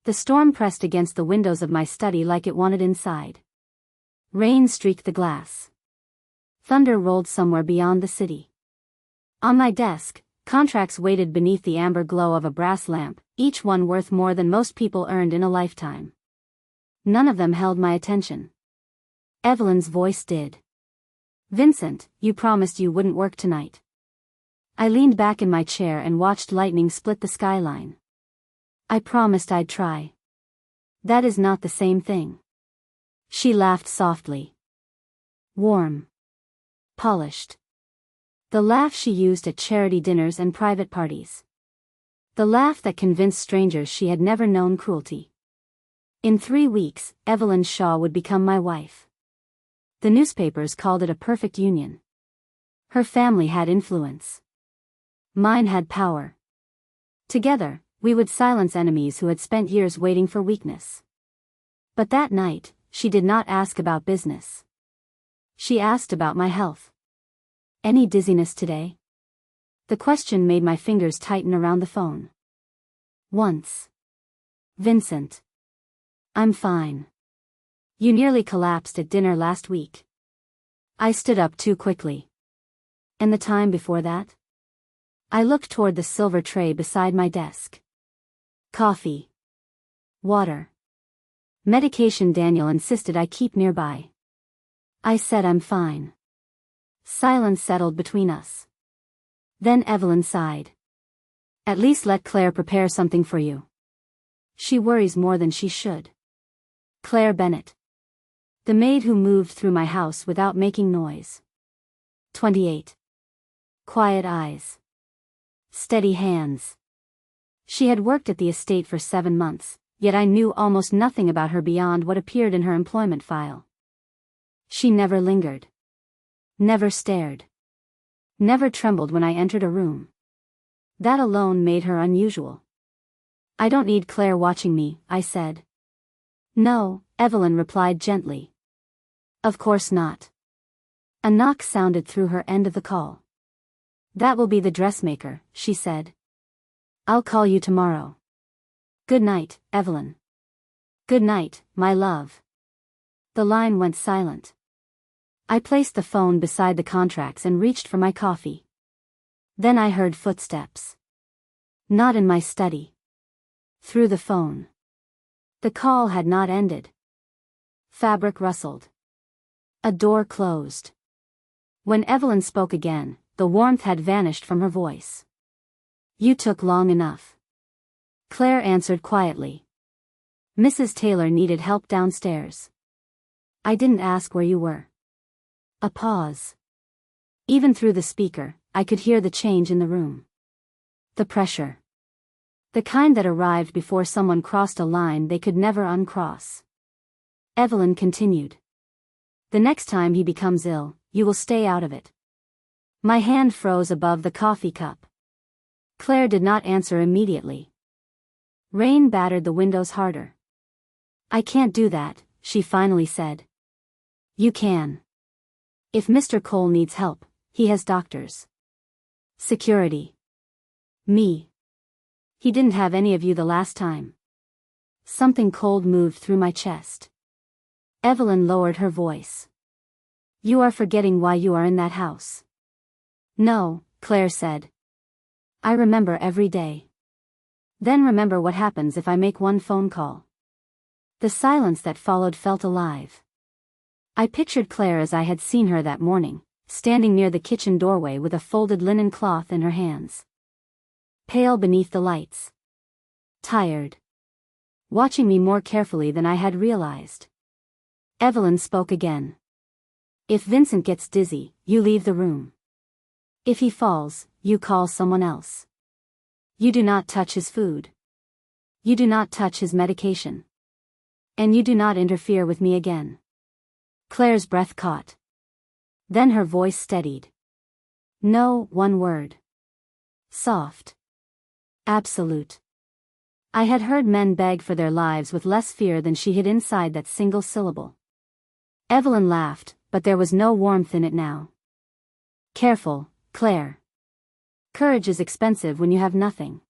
The storm pressed against the windows of my study like it wanted inside. Rain streaked the glass. Thunder rolled somewhere beyond the city. On my desk, contracts waited beneath the amber glow of a brass lamp, each one worth more than most people earned in a lifetime. None of them held my attention. Evelyn's voice did. "Vincent, you promised you wouldn't work tonight." I leaned back in my chair and watched lightning split the skyline. "I promised I'd try." "That is not the same thing." She laughed softly. Warm. Polished. The laugh she used at charity dinners and private parties. The laugh that convinced strangers she had never known cruelty. In 3 weeks, Evelyn Shaw would become my wife. The newspapers called it a perfect union. Her family had influence. Mine had power. Together, we would silence enemies who had spent years waiting for weakness. But that night, she did not ask about business. She asked about my health. "Any dizziness today?" The question made my fingers tighten around the phone. Once. "Vincent. I'm fine. You nearly collapsed at dinner last week." I stood up too quickly. "And the time before that?" I looked toward the silver tray beside my desk. "Coffee. Water. Medication Daniel insisted I keep nearby." I said I'm fine. Silence settled between us. Then Evelyn sighed. "At least let Claire prepare something for you. She worries more than she should." Claire Bennett. The maid who moved through my house without making noise. 28. Quiet eyes. Steady hands. She had worked at the estate for 7 months, yet I knew almost nothing about her beyond what appeared in her employment file. She never lingered. Never stared. Never trembled when I entered a room. That alone made her unusual. "I don't need Claire watching me," I said. "No," Evelyn replied gently. "Of course not." A knock sounded through her end of the call. "That will be the dressmaker," she said. "I'll call you tomorrow." "Good night, Evelyn." "Good night, my love." The line went silent. I placed the phone beside the contracts and reached for my coffee. Then I heard footsteps. Not in my study. Through the phone. The call had not ended. Fabric rustled. A door closed. When Evelyn spoke again, the warmth had vanished from her voice. "You took long enough." Claire answered quietly. "Mrs. Taylor needed help downstairs." "I didn't ask where you were." A pause. Even through the speaker, I could hear the change in the room. The pressure. The kind that arrived before someone crossed a line they could never uncross. Evelyn continued. "The next time he becomes ill, you will stay out of it." My hand froze above the coffee cup. Claire did not answer immediately. Rain battered the windows harder. "I can't do that," she finally said. "You can. If Mr. Cole needs help, he has doctors. Security. Me. He didn't have any of you the last time." Something cold moved through my chest. Evelyn lowered her voice. "You are forgetting why you are in that house." "No," Claire said. "I remember every day. Then remember what happens if I make one phone call." The silence that followed felt alive. I pictured Claire as I had seen her that morning, standing near the kitchen doorway with a folded linen cloth in her hands. Pale beneath the lights. Tired. Watching me more carefully than I had realized. Evelyn spoke again. "If Vincent gets dizzy, you leave the room. If he falls, you call someone else. You do not touch his food. You do not touch his medication. And you do not interfere with me again." Claire's breath caught. Then her voice steadied. "No, one word. Soft. Absolute." I had heard men beg for their lives with less fear than she hid inside that single syllable. Evelyn laughed, but there was no warmth in it now. "Careful, Claire. Courage is expensive when you have nothing."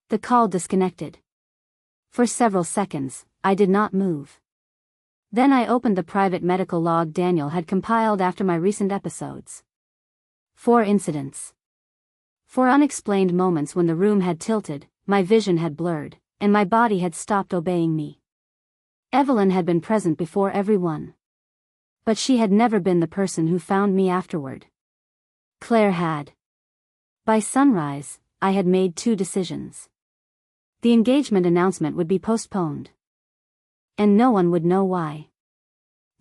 The call disconnected. For several seconds, I did not move. Then I opened the private medical log Daniel had compiled after my recent episodes. 4 incidents. 4 unexplained moments when the room had tilted, my vision had blurred, and my body had stopped obeying me. Evelyn had been present before everyone. But she had never been the person who found me afterward. Claire had. By sunrise, I had made 2 decisions. The engagement announcement would be postponed. And no one would know why.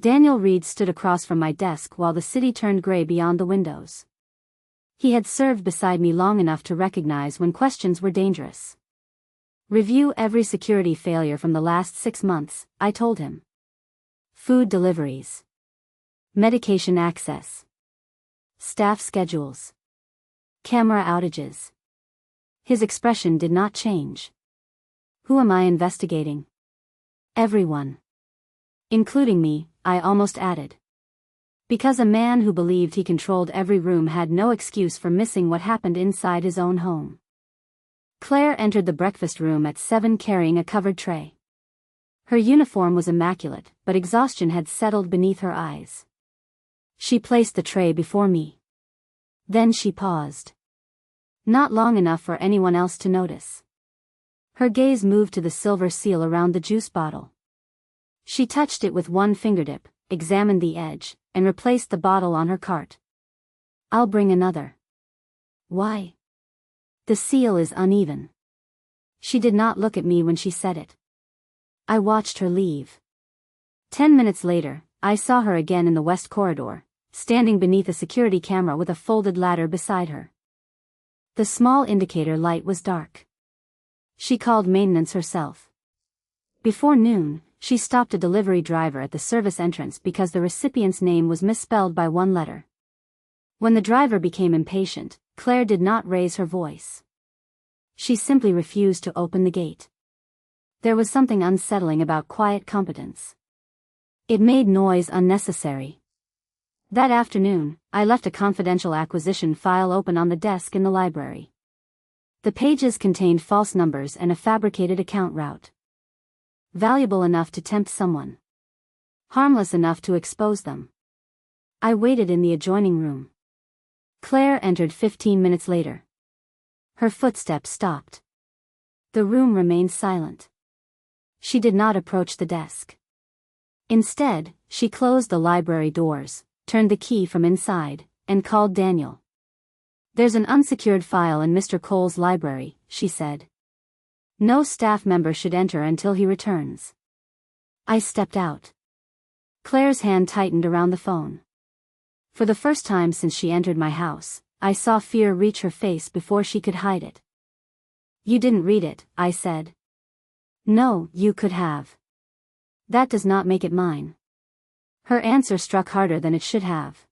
Daniel Reed stood across from my desk while the city turned gray beyond the windows. He had served beside me long enough to recognize when questions were dangerous. Review every security failure from the last 6 months, I told him. Food deliveries. Medication access. Staff schedules. Camera outages. His expression did not change. Who am I investigating? Everyone. Including me, I almost added. Because a man who believed he controlled every room had no excuse for missing what happened inside his own home. Claire entered the breakfast room at 7 carrying a covered tray. Her uniform was immaculate, but exhaustion had settled beneath her eyes. She placed the tray before me. Then she paused. Not long enough for anyone else to notice. Her gaze moved to the silver seal around the juice bottle. She touched it with one fingertip, examined the edge, and replaced the bottle on her cart. I'll bring another. Why? The seal is uneven. She did not look at me when she said it. I watched her leave. 10 minutes later, I saw her again in the west corridor, standing beneath a security camera with a folded ladder beside her. The small indicator light was dark. She called maintenance herself. Before noon, she stopped a delivery driver at the service entrance because the recipient's name was misspelled by 1 letter. When the driver became impatient, Claire did not raise her voice. She simply refused to open the gate. There was something unsettling about quiet competence. It made noise unnecessary. That afternoon, I left a confidential acquisition file open on the desk in the library. The pages contained false numbers and a fabricated account route. Valuable enough to tempt someone. Harmless enough to expose them. I waited in the adjoining room. Claire entered 15 minutes later. Her footsteps stopped. The room remained silent. She did not approach the desk. Instead, she closed the library doors, turned the key from inside, and called Daniel. There's an unsecured file in Mr. Cole's library, she said. No staff member should enter until he returns. I stepped out. Claire's hand tightened around the phone. For the first time since she entered my house, I saw fear reach her face before she could hide it. You didn't read it, I said. No, you could have. That does not make it mine. Her answer struck harder than it should have.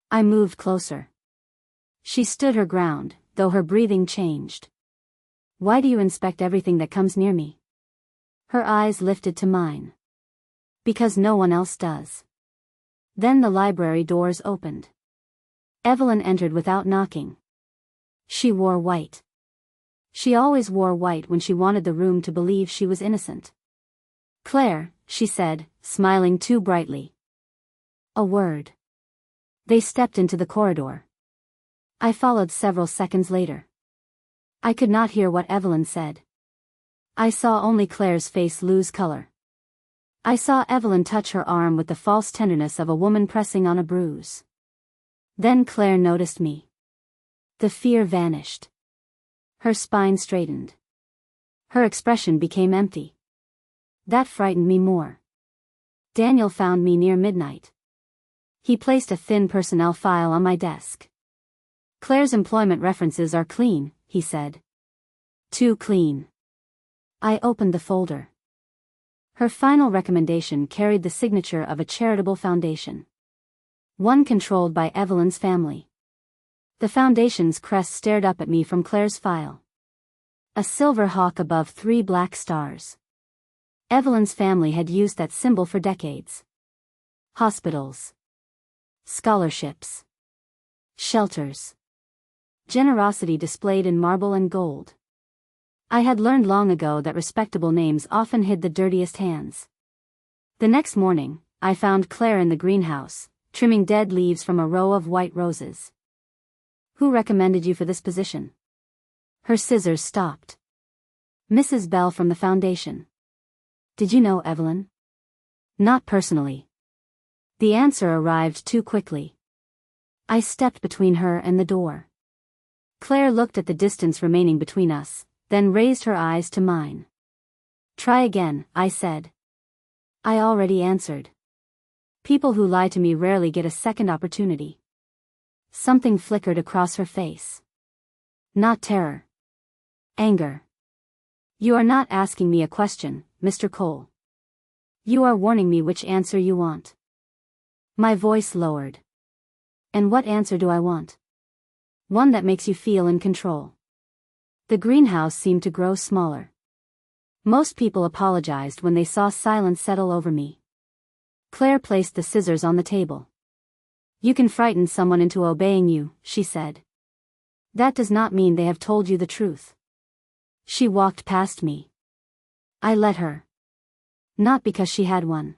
I moved closer. She stood her ground, though her breathing changed. Why do you inspect everything that comes near me? Her eyes lifted to mine. Because no one else does. Then the library doors opened. Evelyn entered without knocking. She wore white. She always wore white when she wanted the room to believe she was innocent. Claire, she said, smiling too brightly. A word. They stepped into the corridor. I followed several seconds later. I could not hear what Evelyn said. I saw only Claire's face lose color. I saw Evelyn touch her arm with the false tenderness of a woman pressing on a bruise. Then Claire noticed me. The fear vanished. Her spine straightened. Her expression became empty. That frightened me more. Daniel found me near midnight. He placed a thin personnel file on my desk. Claire's employment references are clean, he said. Too clean. I opened the folder. Her final recommendation carried the signature of a charitable foundation. One controlled by Evelyn's family. The foundation's crest stared up at me from Claire's file. A silver hawk above 3 black stars. Evelyn's family had used that symbol for decades. Hospitals. Scholarships. Shelters. Generosity displayed in marble and gold. I had learned long ago that respectable names often hid the dirtiest hands. The next morning, I found Claire in the greenhouse, trimming dead leaves from a row of white roses. Who recommended you for this position? Her scissors stopped. Mrs. Bell from the foundation. Did you know Evelyn? Not personally. The answer arrived too quickly. I stepped between her and the door. Claire looked at the distance remaining between us, then raised her eyes to mine. Try again, I said. I already answered. People who lie to me rarely get a second opportunity. Something flickered across her face. Not terror. Anger. You are not asking me a question, Mr. Cole. You are warning me which answer you want. My voice lowered. And what answer do I want? One that makes you feel in control. The greenhouse seemed to grow smaller. Most people apologized when they saw silence settle over me. Claire placed the scissors on the table. You can frighten someone into obeying you, she said. That does not mean they have told you the truth. She walked past me. I let her. Not because she had one.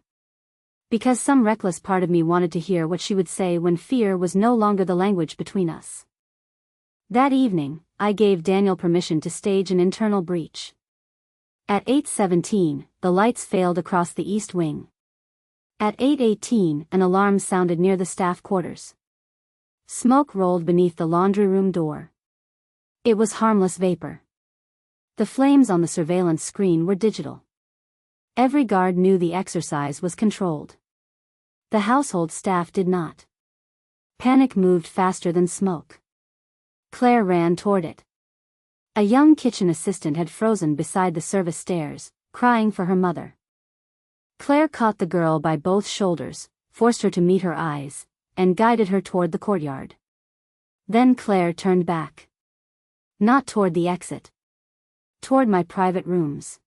Because some reckless part of me wanted to hear what she would say when fear was no longer the language between us. That evening, I gave Daniel permission to stage an internal breach. At 8:17, the lights failed across the east wing. At 8:18, an alarm sounded near the staff quarters. Smoke rolled beneath the laundry room door. It was harmless vapor. The flames on the surveillance screen were digital. Every guard knew the exercise was controlled. The household staff did not. Panic moved faster than smoke. Claire ran toward it. A young kitchen assistant had frozen beside the service stairs, crying for her mother. Claire caught the girl by both shoulders, forced her to meet her eyes, and guided her toward the courtyard. Then Claire turned back. Not toward the exit. Toward my private rooms.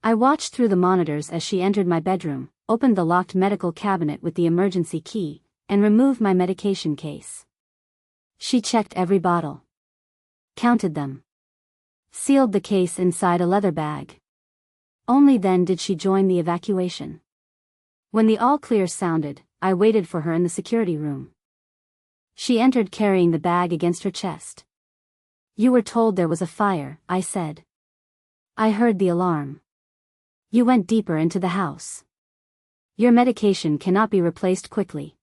I watched through the monitors as she entered my bedroom, opened the locked medical cabinet with the emergency key, and removed my medication case. She checked every bottle. Counted them. Sealed the case inside a leather bag. Only then did she join the evacuation. When the all-clear sounded, I waited for her in the security room. She entered carrying the bag against her chest. You were told there was a fire, I said. I heard the alarm. You went deeper into the house. Your medication cannot be replaced quickly.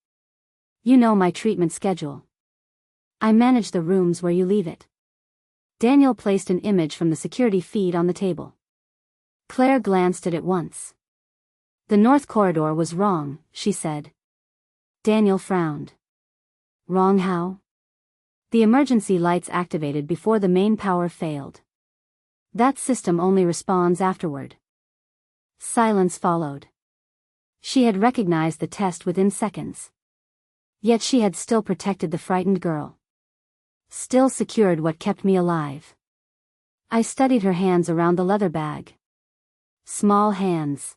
You know my treatment schedule. I manage the rooms where you leave it. Daniel placed an image from the security feed on the table. Claire glanced at it once. The north corridor was wrong, she said. Daniel frowned. Wrong how? The emergency lights activated before the main power failed. That system only responds afterward. Silence followed. She had recognized the test within seconds. Yet she had still protected the frightened girl. Still secured what kept me alive. I studied her hands around the leather bag. Small hands.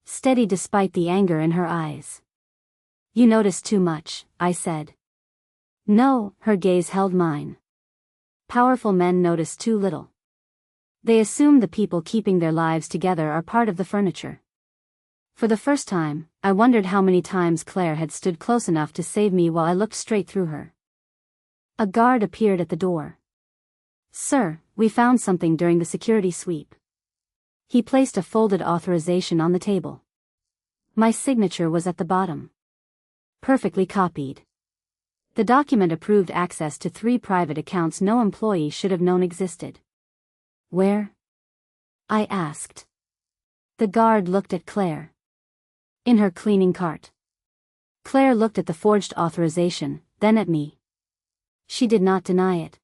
Steady despite the anger in her eyes. You noticed too much, I said. No, her gaze held mine. Powerful men notice too little. They assume the people keeping their lives together are part of the furniture. For the first time, I wondered how many times Claire had stood close enough to save me while I looked straight through her. A guard appeared at the door. Sir, we found something during the security sweep. He placed a folded authorization on the table. My signature was at the bottom. Perfectly copied. The document approved access to 3 private accounts no employee should have known existed. Where? I asked. The guard looked at Claire. In her cleaning cart. Claire looked at the forged authorization, then at me. She did not deny it.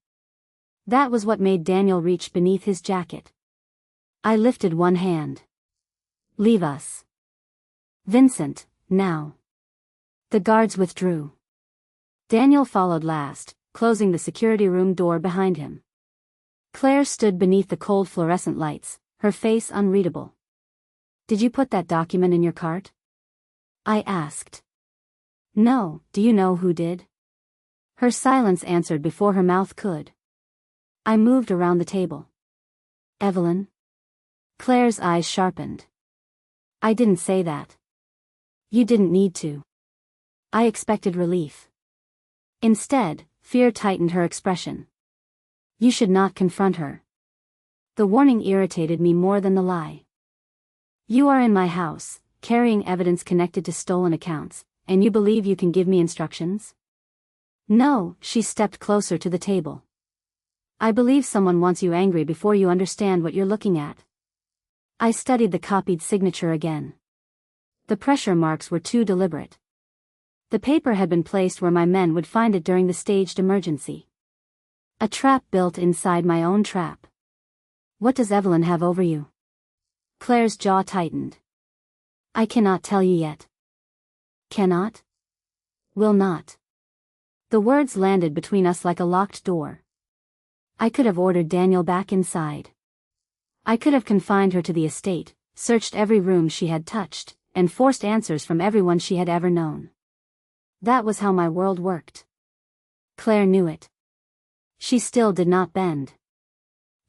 That was what made Daniel reach beneath his jacket. I lifted one hand. Leave us. Vincent, now. The guards withdrew. Daniel followed last, closing the security room door behind him. Claire stood beneath the cold fluorescent lights, her face unreadable. Did you put that document in your cart? I asked. No, do you know who did? Her silence answered before her mouth could. I moved around the table. Evelyn? Claire's eyes sharpened. I didn't say that. You didn't need to. I expected relief. Instead, fear tightened her expression. You should not confront her. The warning irritated me more than the lie. You are in my house, carrying evidence connected to stolen accounts, and you believe you can give me instructions? No, she stepped closer to the table. I believe someone wants you angry before you understand what you're looking at. I studied the copied signature again. The pressure marks were too deliberate. The paper had been placed where my men would find it during the staged emergency. A trap built inside my own trap. What does Evelyn have over you? Claire's jaw tightened. I cannot tell you yet. Cannot? Will not. The words landed between us like a locked door. I could have ordered Daniel back inside. I could have confined her to the estate, searched every room she had touched, and forced answers from everyone she had ever known. That was how my world worked. Claire knew it. She still did not bend.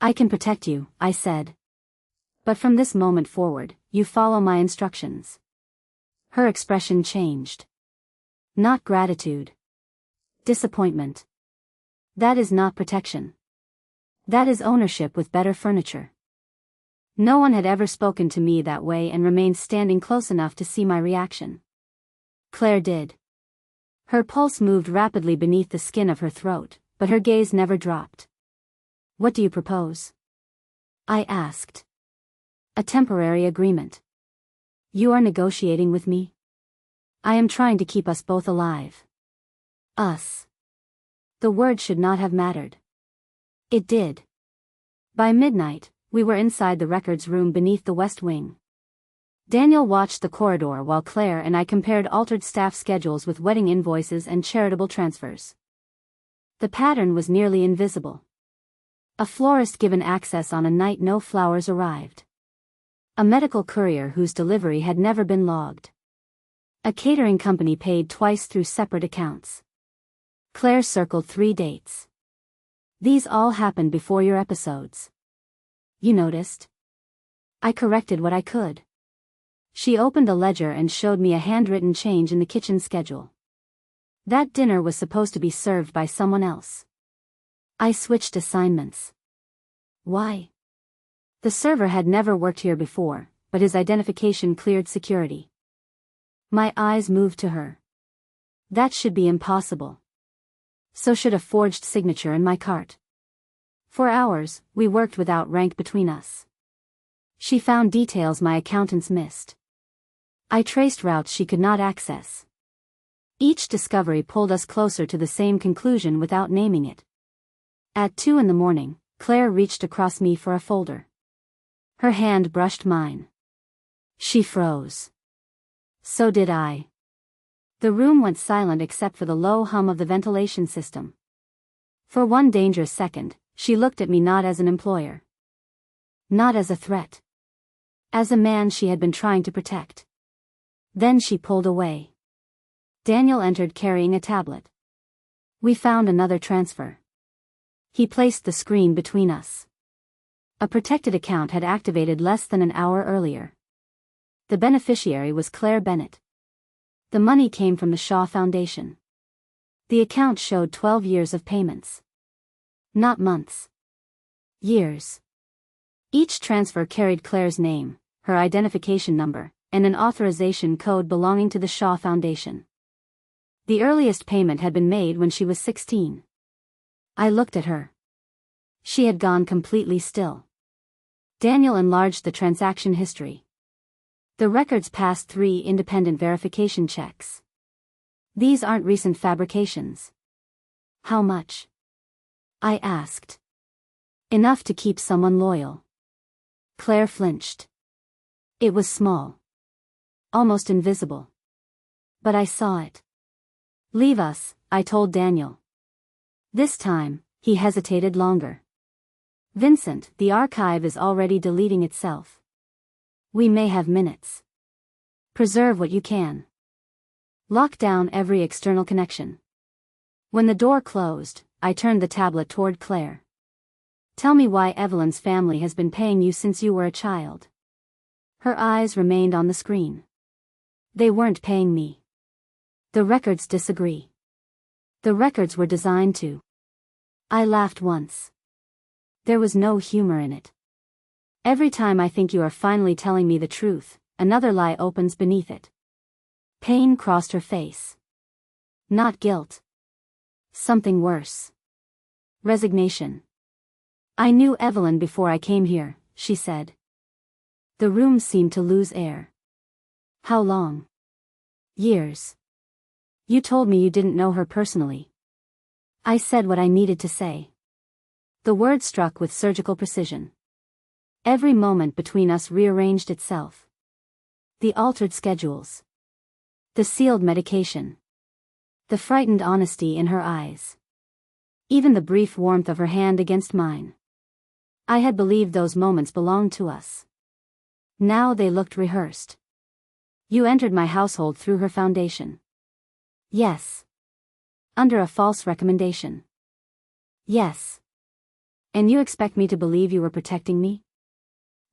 I can protect you, I said. But from this moment forward, you follow my instructions. Her expression changed. Not gratitude. Disappointment. That is not protection. That is ownership with better furniture. No one had ever spoken to me that way and remained standing close enough to see my reaction. Claire did. Her pulse moved rapidly beneath the skin of her throat, but her gaze never dropped. What do you propose? I asked. A temporary agreement. You are negotiating with me? I am trying to keep us both alive. Us. The word should not have mattered. It did. By midnight, we were inside the records room beneath the West Wing. Daniel watched the corridor while Claire and I compared altered staff schedules with wedding invoices and charitable transfers. The pattern was nearly invisible. A florist given access on a night no flowers arrived. A medical courier whose delivery had never been logged. A catering company paid twice through separate accounts. Claire circled 3 dates. These all happened before your episodes. You noticed? I corrected what I could. She opened a ledger and showed me a handwritten change in the kitchen schedule. That dinner was supposed to be served by someone else. I switched assignments. Why? The server had never worked here before, but his identification cleared security. My eyes moved to her. That should be impossible. So should a forged signature in my cart. For hours, we worked without rank between us. She found details my accountants missed. I traced routes she could not access. Each discovery pulled us closer to the same conclusion without naming it. At 2 a.m, Claire reached across me for a folder. Her hand brushed mine. She froze. So did I. The room went silent except for the low hum of the ventilation system. For one dangerous second, she looked at me not as an employer. Not as a threat. As a man she had been trying to protect. Then she pulled away. Daniel entered carrying a tablet. We found another transfer. He placed the screen between us. A protected account had activated less than an hour earlier. The beneficiary was Claire Bennett. The money came from the Shaw Foundation. The account showed 12 years of payments. Not months. Years. Each transfer carried Claire's name, her identification number, and an authorization code belonging to the Shaw Foundation. The earliest payment had been made when she was 16. I looked at her. She had gone completely still. Daniel enlarged the transaction history. The records passed 3 independent verification checks. These aren't recent fabrications. How much? I asked. Enough to keep someone loyal. Claire flinched. It was small. Almost invisible. But I saw it. Leave us, I told Daniel. This time, he hesitated longer. Vincent, the archive is already deleting itself. We may have minutes. Preserve what you can. Lock down every external connection. When the door closed, I turned the tablet toward Claire. Tell me why Evelyn's family has been paying you since you were a child. Her eyes remained on the screen. They weren't paying me. The records disagree. The records were designed to. I laughed once. There was no humor in it. Every time I think you are finally telling me the truth, another lie opens beneath it. Pain crossed her face. Not guilt. Something worse. Resignation. I knew Evelyn before I came here, she said. The room seemed to lose air. How long? Years. You told me you didn't know her personally. I said what I needed to say. The word struck with surgical precision. Every moment between us rearranged itself. The altered schedules. The sealed medication. The frightened honesty in her eyes. Even the brief warmth of her hand against mine. I had believed those moments belonged to us. Now they looked rehearsed. You entered my household through her foundation. Yes. Under a false recommendation. Yes. And you expect me to believe you were protecting me?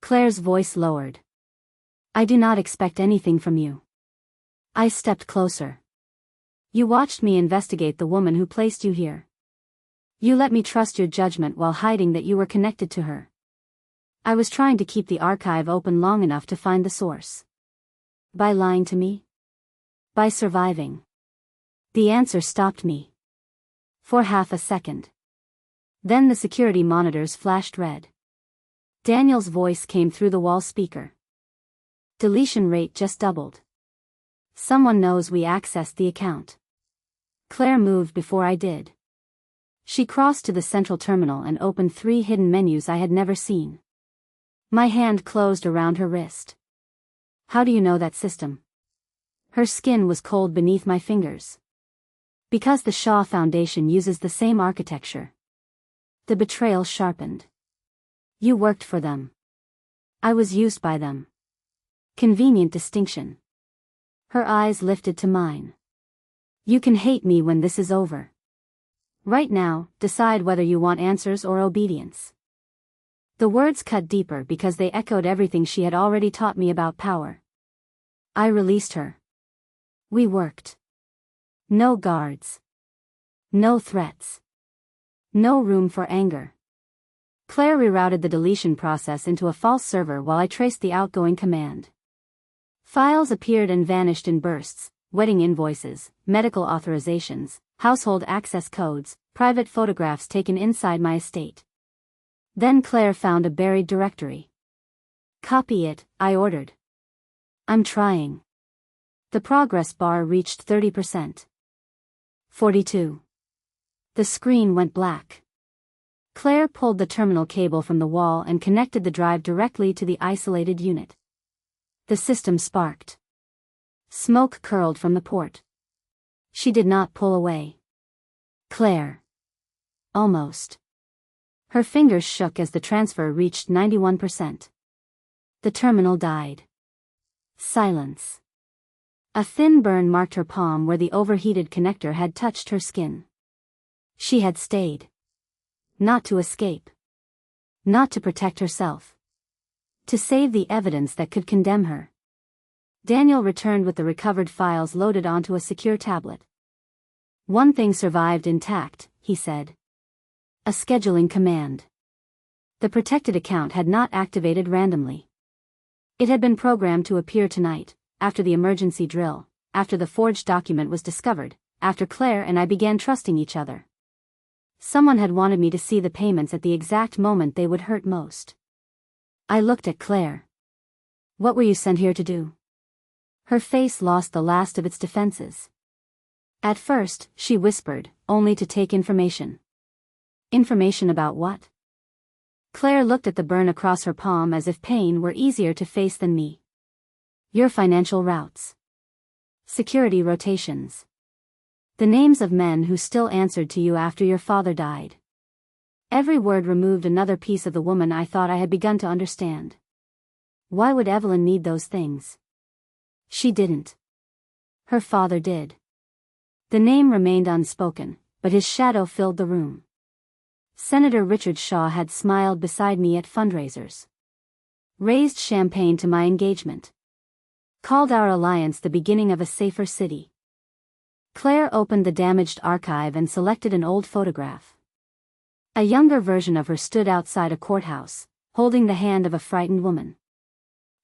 Claire's voice lowered. I do not expect anything from you. I stepped closer. You watched me investigate the woman who placed you here. You let me trust your judgment while hiding that you were connected to her. I was trying to keep the archive open long enough to find the source. By lying to me? By surviving? The answer stopped me. For half a second. Then the security monitors flashed red. Daniel's voice came through the wall speaker. Deletion rate just doubled. Someone knows we accessed the account. Claire moved before I did. She crossed to the central terminal and opened 3 hidden menus I had never seen. My hand closed around her wrist. How do you know that system? Her skin was cold beneath my fingers. Because the Shaw Foundation uses the same architecture. The betrayal sharpened. You worked for them. I was used by them. Convenient distinction. Her eyes lifted to mine. You can hate me when this is over. Right now, decide whether you want answers or obedience. The words cut deeper because they echoed everything she had already taught me about power. I released her. We worked. No guards. No threats. No room for anger. Claire rerouted the deletion process into a false server while I traced the outgoing command. Files appeared and vanished in bursts: wedding invoices, medical authorizations, household access codes, private photographs taken inside my estate. Then Claire found a buried directory. Copy it, I ordered. I'm trying. The progress bar reached 30%. 42. The screen went black. Claire pulled the terminal cable from the wall and connected the drive directly to the isolated unit. The system sparked. Smoke curled from the port. She did not pull away. Claire. Almost. Her fingers shook as the transfer reached 91%. The terminal died. Silence. A thin burn marked her palm where the overheated connector had touched her skin. She had stayed. Not to escape. Not to protect herself. To save the evidence that could condemn her. Daniel returned with the recovered files loaded onto a secure tablet. One thing survived intact, he said. A scheduling command. The protected account had not activated randomly. It had been programmed to appear tonight, after the emergency drill, after the forged document was discovered, after Claire and I began trusting each other. Someone had wanted me to see the payments at the exact moment they would hurt most. I looked at Claire. What were you sent here to do? Her face lost the last of its defenses. At first, she whispered, only to take information. Information about what? Claire looked at the burn across her palm as if pain were easier to face than me. Your financial routes. Security rotations. The names of men who still answered to you after your father died. Every word removed another piece of the woman I thought I had begun to understand. Why would Evelyn need those things? She didn't. Her father did. The name remained unspoken, but his shadow filled the room. Senator Richard Shaw had smiled beside me at fundraisers. Raised champagne to my engagement. Called our alliance the beginning of a safer city. Claire opened the damaged archive and selected an old photograph. A younger version of her stood outside a courthouse, holding the hand of a frightened woman.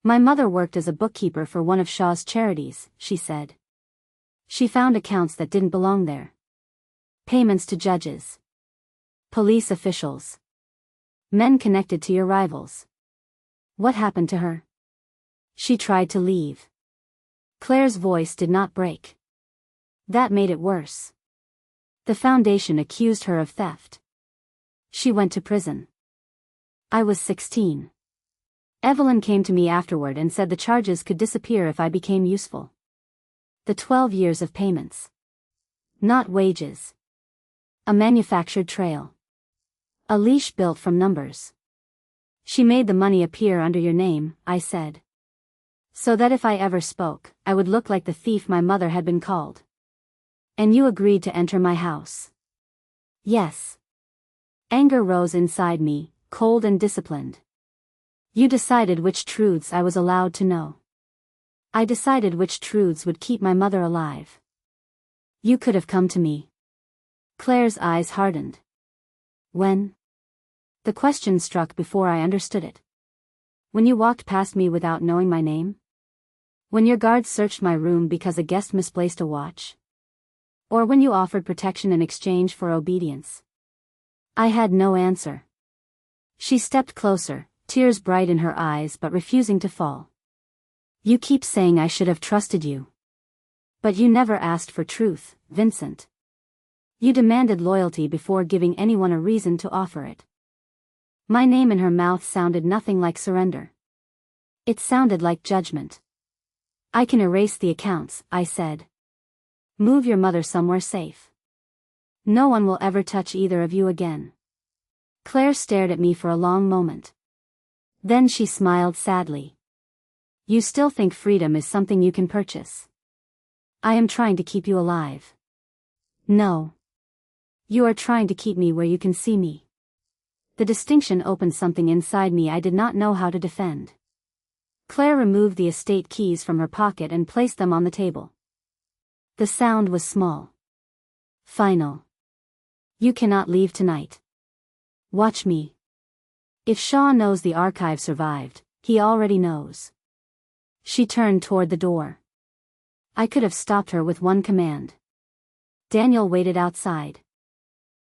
My mother worked as a bookkeeper for one of Shaw's charities, she said. She found accounts that didn't belong there. Payments to judges. Police officials. Men connected to your rivals. What happened to her? She tried to leave. Claire's voice did not break. That made it worse. The foundation accused her of theft. She went to prison. I was 16. Evelyn came to me afterward and said the charges could disappear if I became useful. The 12 years of payments. Not wages. A manufactured trail. A leash built from numbers. She made the money appear under your name, I said. So that if I ever spoke, I would look like the thief my mother had been called. And you agreed to enter my house. Yes. Anger rose inside me, cold and disciplined. You decided which truths I was allowed to know. I decided which truths would keep my mother alive. You could have come to me. Claire's eyes hardened. When? The question struck before I understood it. When you walked past me without knowing my name? When your guards searched my room because a guest misplaced a watch? Or when you offered protection in exchange for obedience? I had no answer. She stepped closer, tears bright in her eyes but refusing to fall. You keep saying I should have trusted you. But you never asked for truth, Vincent. You demanded loyalty before giving anyone a reason to offer it. My name in her mouth sounded nothing like surrender. It sounded like judgment. I can erase the accounts, I said. Move your mother somewhere safe. No one will ever touch either of you again. Claire stared at me for a long moment. Then she smiled sadly. You still think freedom is something you can purchase? I am trying to keep you alive. No. You are trying to keep me where you can see me. The distinction opened something inside me I did not know how to defend. Claire removed the estate keys from her pocket and placed them on the table. The sound was small. Final. You cannot leave tonight. Watch me. If Shaw knows the archive survived, he already knows. She turned toward the door. I could have stopped her with one command. Daniel waited outside.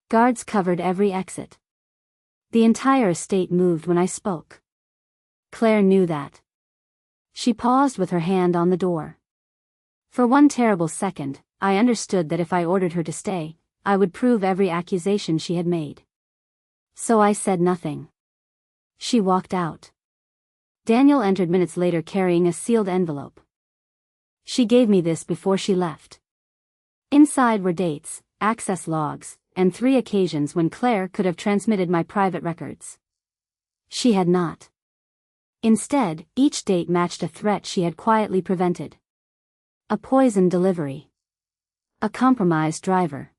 Guards covered every exit. The entire estate moved when I spoke. Claire knew that. She paused with her hand on the door. For one terrible second, I understood that if I ordered her to stay, I would prove every accusation she had made. So I said nothing. She walked out. Daniel entered minutes later carrying a sealed envelope. She gave me this before she left. Inside were dates, access logs, and 3 occasions when Claire could have transmitted my private records. She had not. Instead, each date matched a threat she had quietly prevented. A poison delivery. A compromised driver.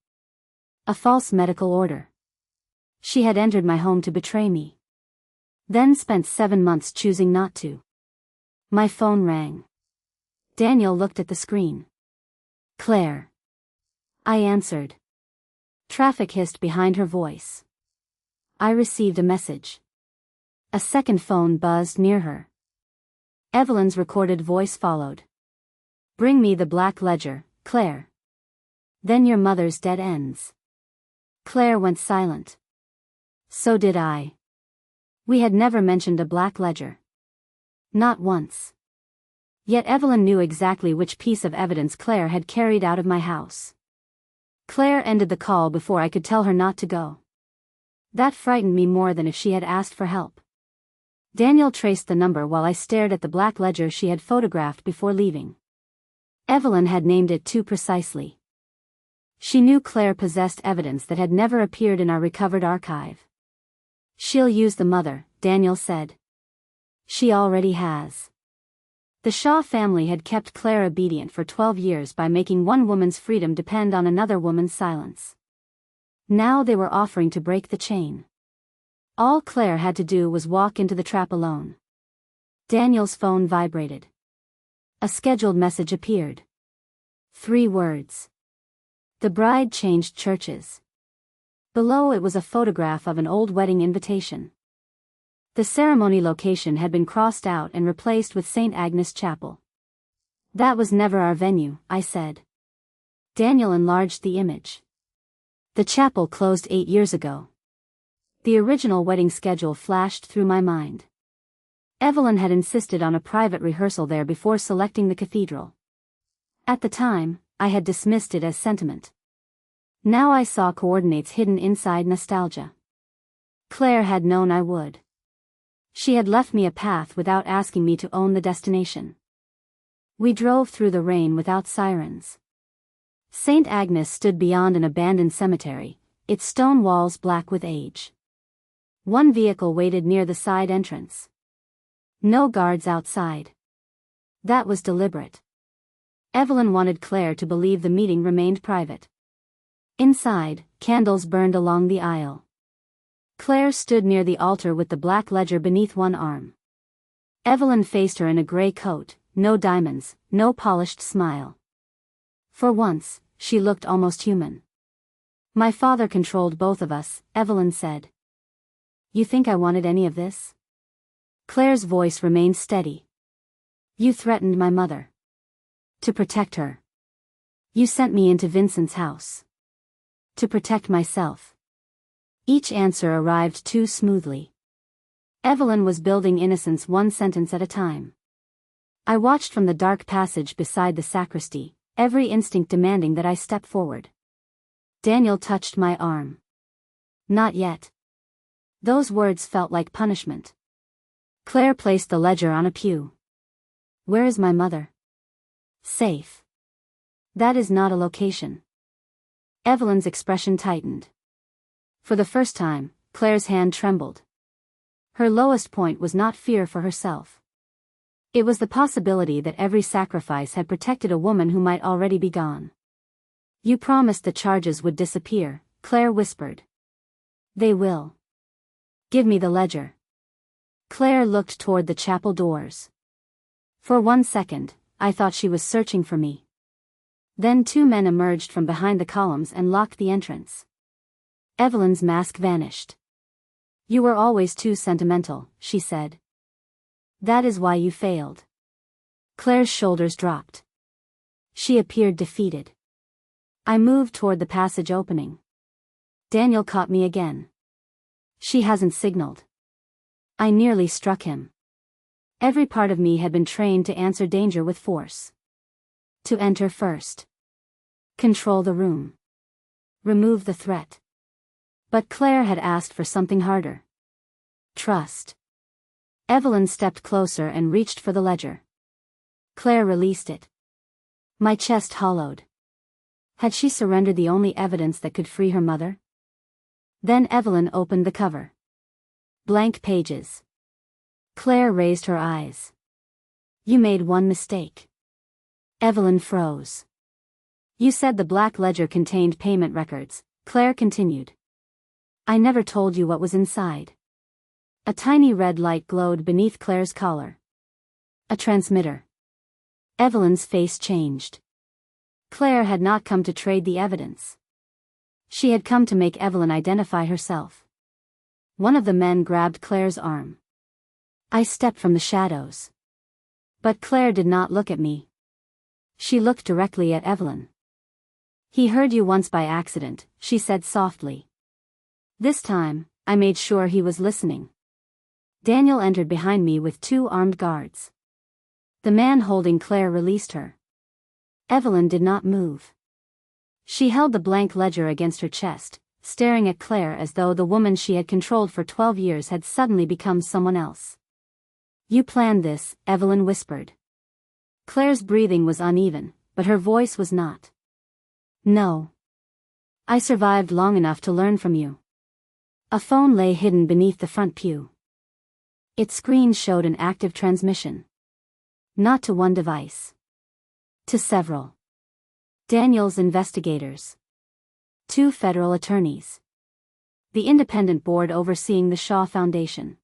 A false medical order. She had entered my home to betray me. Then spent 7 months choosing not to. My phone rang. Daniel looked at the screen. Claire. I answered. Traffic hissed behind her voice. I received a message. A second phone buzzed near her. Evelyn's recorded voice followed. Bring me the black ledger, Claire. Then your mother's dead ends. Claire went silent. So did I. We had never mentioned a black ledger. Not once. Yet Evelyn knew exactly which piece of evidence Claire had carried out of my house. Claire ended the call before I could tell her not to go. That frightened me more than if she had asked for help. Daniel traced the number while I stared at the black ledger she had photographed before leaving. Evelyn had named it too precisely. She knew Claire possessed evidence that had never appeared in our recovered archive. She'll use the mother, Daniel said. She already has. The Shaw family had kept Claire obedient for 12 years by making one woman's freedom depend on another woman's silence. Now they were offering to break the chain. All Claire had to do was walk into the trap alone. Daniel's phone vibrated. A scheduled message appeared. 3 words. The bride changed churches. Below it was a photograph of an old wedding invitation. The ceremony location had been crossed out and replaced with St. Agnes Chapel. That was never our venue, I said. Daniel enlarged the image. The chapel closed 8 years ago. The original wedding schedule flashed through my mind. Evelyn had insisted on a private rehearsal there before selecting the cathedral. At the time, I had dismissed it as sentiment. Now I saw coordinates hidden inside nostalgia. Claire had known I would. She had left me a path without asking me to own the destination. We drove through the rain without sirens. St. Agnes stood beyond an abandoned cemetery, its stone walls black with age. One vehicle waited near the side entrance. No guards outside. That was deliberate. Evelyn wanted Claire to believe the meeting remained private. Inside, candles burned along the aisle. Claire stood near the altar with the black ledger beneath one arm. Evelyn faced her in a gray coat, no diamonds, no polished smile. For once, she looked almost human. My father controlled both of us, Evelyn said. You think I wanted any of this? Claire's voice remained steady. You threatened my mother. To protect her. You sent me into Vincent's house. To protect myself. Each answer arrived too smoothly. Evelyn was building innocence one sentence at a time. I watched from the dark passage beside the sacristy, every instinct demanding that I step forward. Daniel touched my arm. Not yet. Those words felt like punishment. Claire placed the ledger on a pew. Where is my mother? Safe. That is not a location. Evelyn's expression tightened. For the first time, Claire's hand trembled. Her lowest point was not fear for herself. It was the possibility that every sacrifice had protected a woman who might already be gone. You promised the charges would disappear, Claire whispered. They will. Give me the ledger. Claire looked toward the chapel doors. For 1 second, I thought she was searching for me. Then 2 men emerged from behind the columns and locked the entrance. Evelyn's mask vanished. You were always too sentimental, she said. That is why you failed. Claire's shoulders dropped. She appeared defeated. I moved toward the passage opening. Daniel caught me again. She hasn't signaled. I nearly struck him. Every part of me had been trained to answer danger with force. To enter first. Control the room. Remove the threat. But Claire had asked for something harder. Trust. Evelyn stepped closer and reached for the ledger. Claire released it. My chest hollowed. Had she surrendered the only evidence that could free her mother? Then Evelyn opened the cover. Blank pages. Claire raised her eyes. You made one mistake. Evelyn froze. You said the black ledger contained payment records, Claire continued. I never told you what was inside. A tiny red light glowed beneath Claire's collar. A transmitter. Evelyn's face changed. Claire had not come to trade the evidence. She had come to make Evelyn identify herself. One of the men grabbed Claire's arm. I stepped from the shadows. But Claire did not look at me. She looked directly at Evelyn. He heard you once by accident, she said softly. This time, I made sure he was listening. Daniel entered behind me with 2 armed guards. The man holding Claire released her. Evelyn did not move. She held the blank ledger against her chest, staring at Claire as though the woman she had controlled for 12 years had suddenly become someone else. You planned this, Evelyn whispered. Claire's breathing was uneven, but her voice was not. No. I survived long enough to learn from you. A phone lay hidden beneath the front pew. Its screen showed an active transmission. Not to one device. To several. Daniel's investigators. 2 federal attorneys. the independent board overseeing the Shaw Foundation.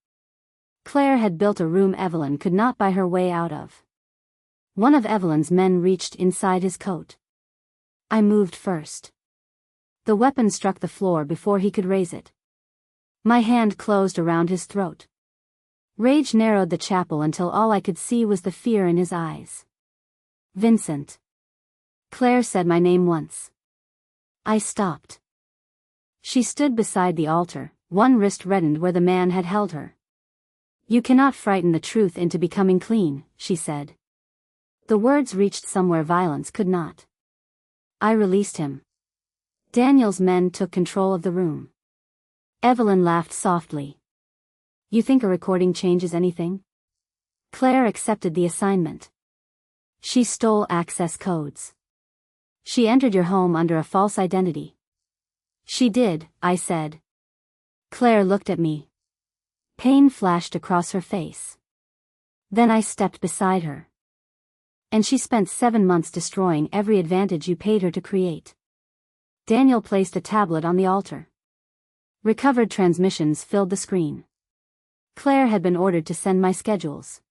Claire had built a room Evelyn could not buy her way out of. One of Evelyn's men reached inside his coat. I moved first. The weapon struck the floor before he could raise it. My hand closed around his throat. Rage narrowed the chapel until all I could see was the fear in his eyes. Vincent. Claire said my name once. I stopped. She stood beside the altar, one wrist reddened where the man had held her. You cannot frighten the truth into becoming clean, she said. The words reached somewhere violence could not. I released him. Daniel's men took control of the room. Evelyn laughed softly. You think a recording changes anything? Claire accepted the assignment. She stole access codes. She entered your home under a false identity. She did, I said. Claire looked at me. Pain flashed across her face. Then I stepped beside her. And she spent 7 months destroying every advantage you paid her to create. Daniel placed a tablet on the altar. Recovered transmissions filled the screen. Claire had been ordered to send my schedules.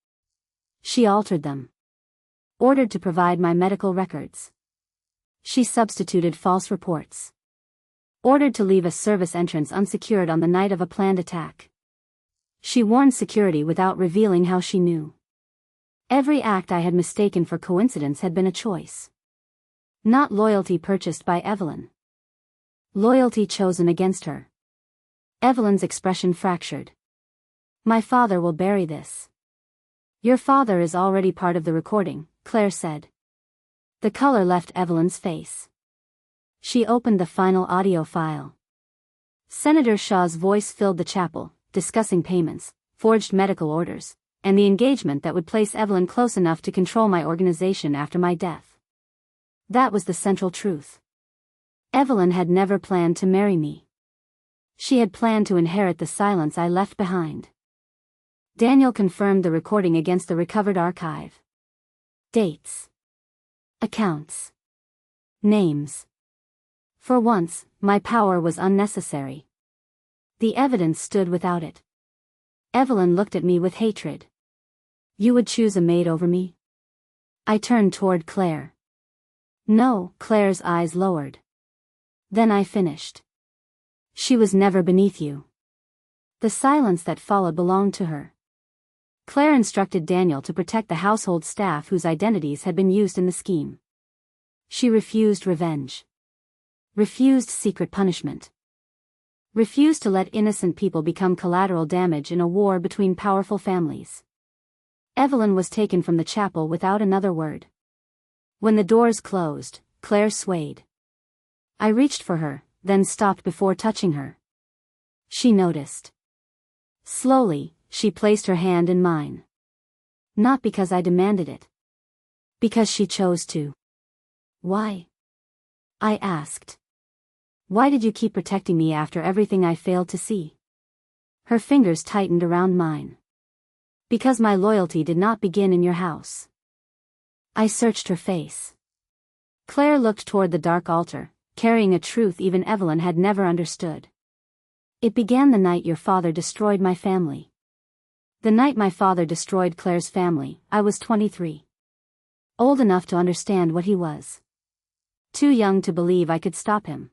She altered them. Ordered to provide my medical records. She substituted false reports. Ordered to leave a service entrance unsecured on the night of a planned attack. She warned security without revealing how she knew. Every act I had mistaken for coincidence had been a choice. Not loyalty purchased by Evelyn. Loyalty chosen against her. Evelyn's expression fractured. My father will bury this. Your father is already part of the recording, Claire said. The color left Evelyn's face. She opened the final audio file. Senator Shaw's voice filled the chapel, discussing payments, forged medical orders, and the engagement that would place Evelyn close enough to control my organization after my death. That was the central truth. Evelyn had never planned to marry me. She had planned to inherit the silence I left behind. Daniel confirmed the recording against the recovered archive. Dates. Accounts. Names. For once, my power was unnecessary. The evidence stood without it. Evelyn looked at me with hatred. You would choose a maid over me? I turned toward Claire. No, Claire's eyes lowered. Then I finished. She was never beneath you. The silence that followed belonged to her. Claire instructed Daniel to protect the household staff whose identities had been used in the scheme. She refused revenge. Refused secret punishment. Refused to let innocent people become collateral damage in a war between powerful families. Evelyn was taken from the chapel without another word. When the doors closed, Claire swayed. I reached for her, then stopped before touching her. She noticed. Slowly, she placed her hand in mine. Not because I demanded it. Because she chose to. Why? I asked. Why did you keep protecting me after everything I failed to see? Her fingers tightened around mine. Because my loyalty did not begin in your house. I searched her face. Claire looked toward the dark altar, carrying a truth even Evelyn had never understood. It began the night your father destroyed my family. The night my father destroyed Claire's family, I was 23. Old enough to understand what he was. Too young to believe I could stop him.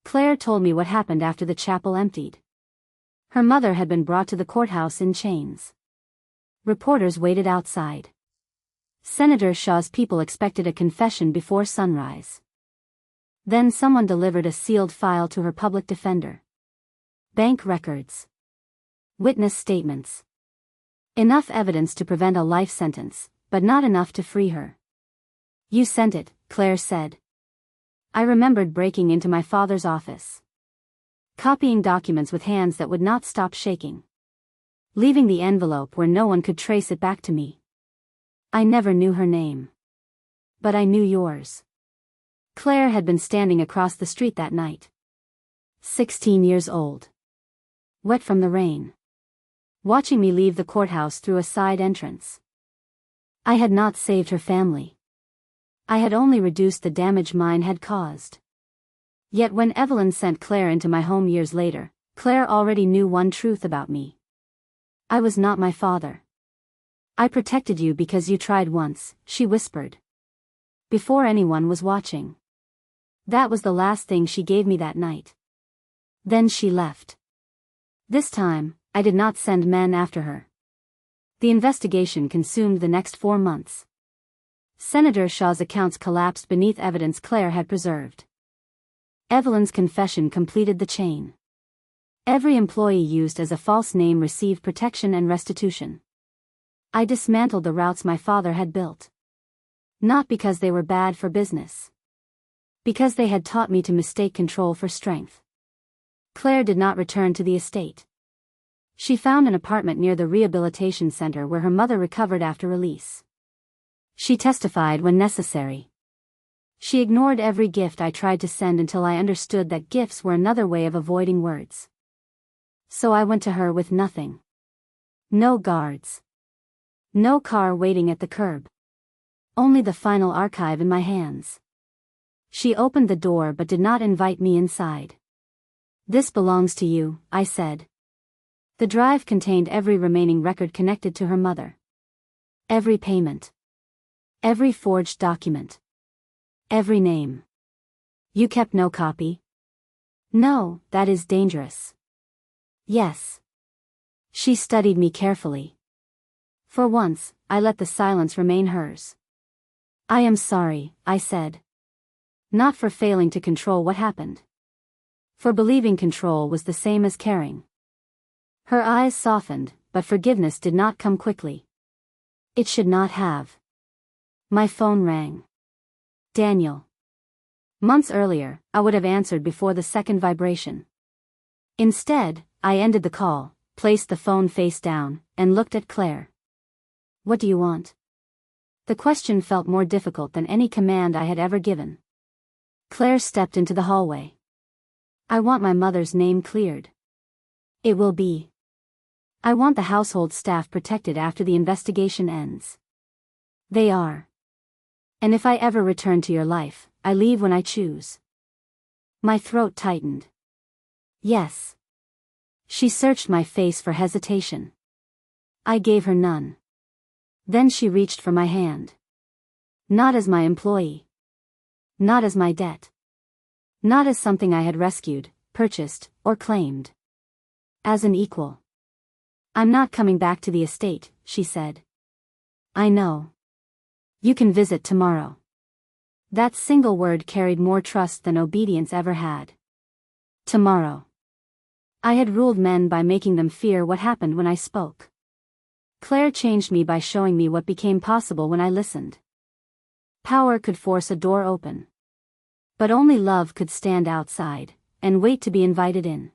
Claire told me what happened after the chapel emptied. Her mother had been brought to the courthouse in chains. Reporters waited outside. Senator Shaw's people expected a confession before sunrise. Then someone delivered a sealed file to her public defender. Bank records. Witness statements. Enough evidence to prevent a life sentence, but not enough to free her. You sent it, Claire said. I remembered breaking into my father's office. Copying documents with hands that would not stop shaking. Leaving the envelope where no one could trace it back to me. I never knew her name. But I knew yours. Claire had been standing across the street that night. 16 years old. Wet from the rain. Watching me leave the courthouse through a side entrance. I had not saved her family. I had only reduced the damage mine had caused. Yet when Evelyn sent Claire into my home years later, Claire already knew one truth about me. I was not my father. I protected you because you tried once, she whispered. Before anyone was watching. That was the last thing she gave me that night. Then she left. This time, I did not send men after her. The investigation consumed the next 4 months. Senator Shaw's accounts collapsed beneath evidence Claire had preserved. Evelyn's confession completed the chain. Every employee used as a false name received protection and restitution. I dismantled the routes my father had built. Not because they were bad for business. Because they had taught me to mistake control for strength. Claire did not return to the estate. She found an apartment near the rehabilitation center where her mother recovered after release. She testified when necessary. She ignored every gift I tried to send until I understood that gifts were another way of avoiding words. So I went to her with nothing. No guards. No car waiting at the curb. Only the final archive in my hands. She opened the door but did not invite me inside. This belongs to you, I said. The drive contained every remaining record connected to her mother. Every payment. Every forged document. Every name. You kept no copy? No, that is dangerous. Yes. She studied me carefully. For once, I let the silence remain hers. I am sorry, I said. Not for failing to control what happened. For believing control was the same as caring. Her eyes softened, but forgiveness did not come quickly. It should not have. My phone rang. Daniel. Months earlier, I would have answered before the second vibration. Instead, I ended the call, placed the phone face down, and looked at Claire. What do you want? The question felt more difficult than any command I had ever given. Claire stepped into the hallway. I want my mother's name cleared. It will be. I want the household staff protected after the investigation ends. They are. And if I ever return to your life, I leave when I choose. My throat tightened. Yes. She searched my face for hesitation. I gave her none. Then she reached for my hand. Not as my employee. Not as my debt. Not as something I had rescued, purchased, or claimed. As an equal. I'm not coming back to the estate, she said. I know. You can visit tomorrow. That single word carried more trust than obedience ever had. Tomorrow. I had ruled men by making them fear what happened when I spoke. Claire changed me by showing me what became possible when I listened. Power could force a door open. But only love could stand outside, and wait to be invited in.